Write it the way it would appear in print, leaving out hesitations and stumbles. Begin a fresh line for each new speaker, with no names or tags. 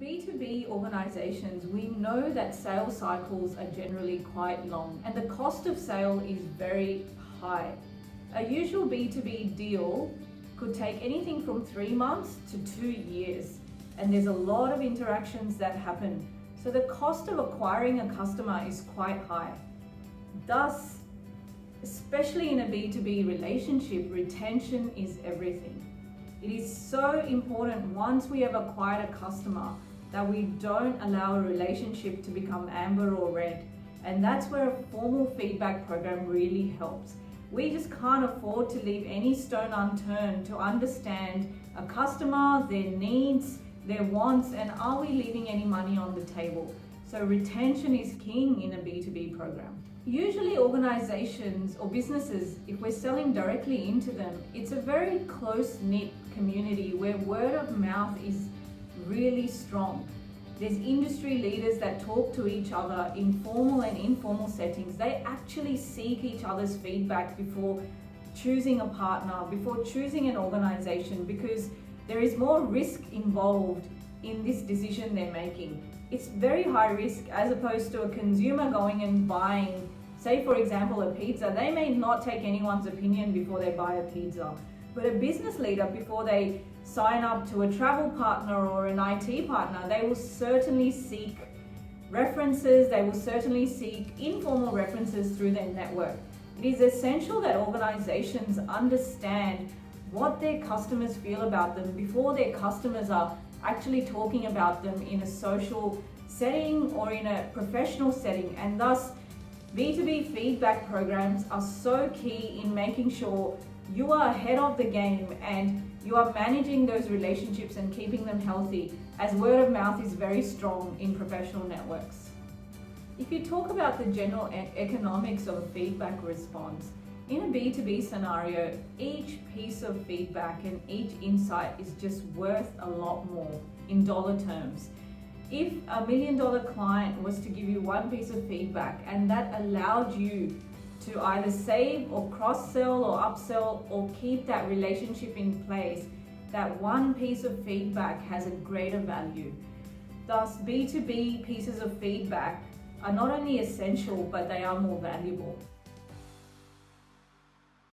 B2B organizations, we know that sales cycles are generally quite long and the cost of sale is very high. A usual B2B deal could take anything from 3 months to 2 years, and there's a lot of interactions that happen. So the cost of acquiring a customer is quite high. Thus, especially in a B2B relationship, retention is everything. It is so important once we have acquired a customer that we don't allow a relationship to become amber or red. And that's where a formal feedback program really helps. We just can't afford to leave any stone unturned to understand a customer, their needs, their wants, and are we leaving any money on the table? So retention is king in a B2B program. Usually organizations or businesses, if we're selling directly into them, it's a very close-knit community where word of mouth is really strong. There's industry leaders that talk to each other in formal and informal settings. They actually seek each other's feedback before choosing a partner, before choosing an organization, because there is more risk involved in this decision they're making. It's very high risk as opposed to a consumer going and buying, say for example, a pizza. They may not take anyone's opinion before they buy a pizza. But a business leader, before they sign up to a travel partner or an IT partner, they will certainly seek references, they will certainly seek informal references through their network. It is essential that organizations understand what their customers feel about them before their customers are actually talking about them in a social setting or in a professional setting. And thus, B2B feedback programs are so key in making sure you are ahead of the game and you are managing those relationships and keeping them healthy, as word of mouth is very strong in professional networks. If you talk about the general economics of a feedback response, in a B2B scenario, each piece of feedback and each insight is just worth a lot more in dollar terms. If a $1 million client was to give you one piece of feedback and that allowed you to either save or cross-sell or upsell or keep that relationship in place, that one piece of feedback has a greater value. Thus, B2B pieces of feedback are not only essential, but they are more valuable.